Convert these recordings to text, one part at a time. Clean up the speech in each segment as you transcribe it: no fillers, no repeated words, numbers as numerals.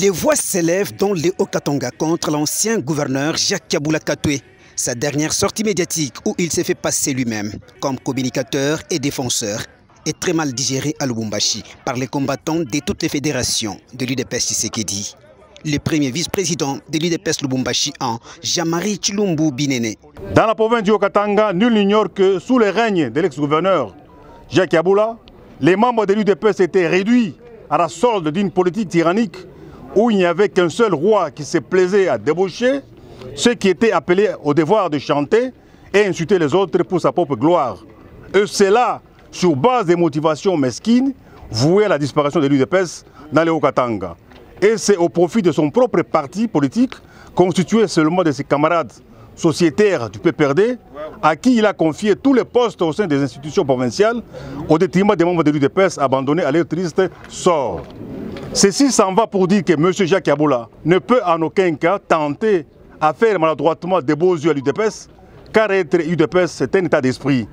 Les voix s'élèvent dans les Haut-Katanga contre l'ancien gouverneur Jacques Kaboula Katoué. Sa dernière sortie médiatique où il s'est fait passer lui-même comme communicateur et défenseur est très mal digérée à Lubumbashi par les combattants de toutes les fédérations de l'UDPS Tshisekedi. Le premier vice-président de l'UDPS Lubumbashi en Jean-Marie Tshilombo Binene. Dans la province du Haut-Katanga, nul n'ignore que sous le règne de l'ex-gouverneur Jacques Kaboula, les membres de l'UDPS étaient réduits à la solde d'une politique tyrannique où il n'y avait qu'un seul roi qui se plaisait à débaucher ceux qui étaient appelés au devoir de chanter et insulter les autres pour sa propre gloire. Et c'est là, sur base des motivations mesquines, voué à la disparition de l'UDPS dans les Haut-Katanga. Et c'est au profit de son propre parti politique, constitué seulement de ses camarades sociétaires du PPRD, à qui il a confié tous les postes au sein des institutions provinciales, au détriment des membres de l'UDPS abandonnés à leur triste sort. Ceci s'en va pour dire que M. Jacques Kaboula ne peut en aucun cas tenter à faire maladroitement des beaux yeux à l'UDPS, car être UDPS, c'est un état d'esprit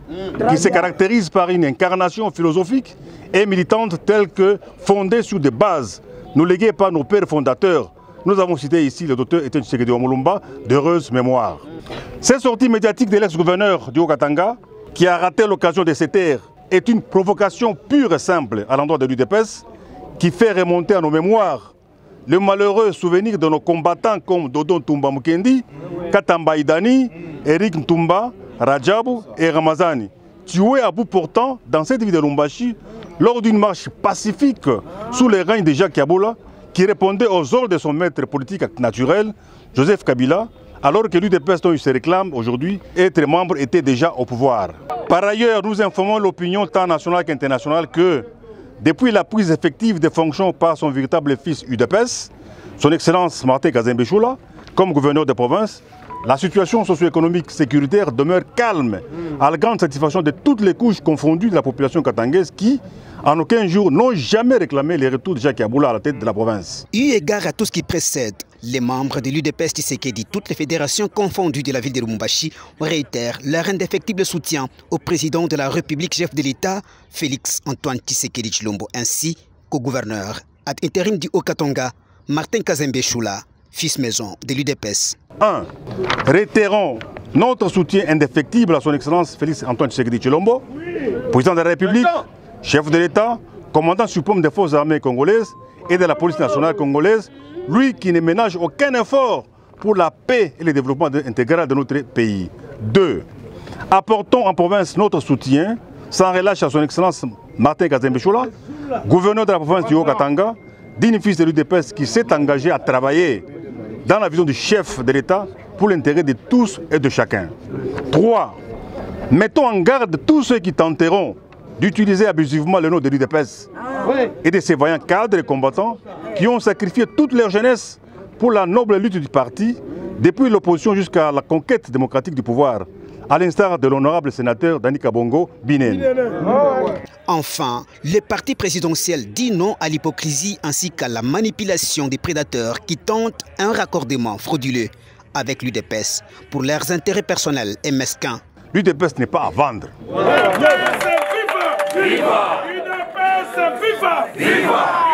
qui se caractérise par une incarnation philosophique et militante telle que fondée sur des bases nous léguées par nos pères fondateurs. Nous avons cité ici le docteur Etienne Tshisekedi Omolumba, d'heureuse mémoire. Cette sortie médiatique de l'ex-gouverneur du Haut-Katanga, qui a raté l'occasion de se taire, est une provocation pure et simple à l'endroit de l'UDPS, qui fait remonter à nos mémoires le malheureux souvenir de nos combattants comme Dodo Ntumba Mukendi, Katamba Idani, Eric Ntumba, Rajabou et Ramazani, tués à bout portant dans cette ville de Lubumbashi lors d'une marche pacifique sous le règne de Jacques Kaboula, qui répondait aux ordres de son maître politique naturel, Joseph Kabila, alors que l'UDPS dont il se réclame aujourd'hui, être membre était déjà au pouvoir. Par ailleurs, nous informons l'opinion tant nationale qu'internationale que depuis la prise effective des fonctions par son véritable fils UDPS, son Excellence Martin Kazembe Choula, comme gouverneur de province, la situation socio-économique sécuritaire demeure calme, à la grande satisfaction de toutes les couches confondues de la population katangaise qui, en aucun jour, n'ont jamais réclamé le retour de Jacques Kaboula à la tête de la province. Eu égard à tout ce qui précède, les membres de l'UDPS Tshisekedi, toutes les fédérations confondues de la ville de Lubumbashi, réitèrent leur indéfectible soutien au président de la République, chef de l'État, Félix Antoine Tshisekedi Tshilombo, ainsi qu'au gouverneur ad intérim du Haut-Katanga, Martin Kazembe Choula, fils maison de l'UDPS. 1. Réitérons notre soutien indéfectible à son Excellence Félix Antoine Tshisekedi Tshilombo, président de la République, chef de l'État, commandant suprême des forces armées congolaises et de la police nationale congolaise, lui qui ne ménage aucun effort pour la paix et le développement intégral de notre pays. 2. Apportons en province notre soutien sans relâche à son Excellence Martin Kazembe Choula, gouverneur de la province du Haut-Katanga, digne fils de l'UDPS qui s'est engagé à travailler dans la vision du chef de l'État pour l'intérêt de tous et de chacun. 3. Mettons en garde tous ceux qui tenteront d'utiliser abusivement le nom de l'UDPS et de ses vaillants cadres et combattants qui ont sacrifié toute leur jeunesse pour la noble lutte du parti, depuis l'opposition jusqu'à la conquête démocratique du pouvoir, à l'instar de l'honorable sénateur Dani Kabongo Binene. Enfin, le parti présidentiel dit non à l'hypocrisie ainsi qu'à la manipulation des prédateurs qui tentent un raccordement frauduleux avec l'UDPS pour leurs intérêts personnels et mesquins. L'UDPS n'est pas à vendre. Viva! Viva! UDPS, viva! Viva!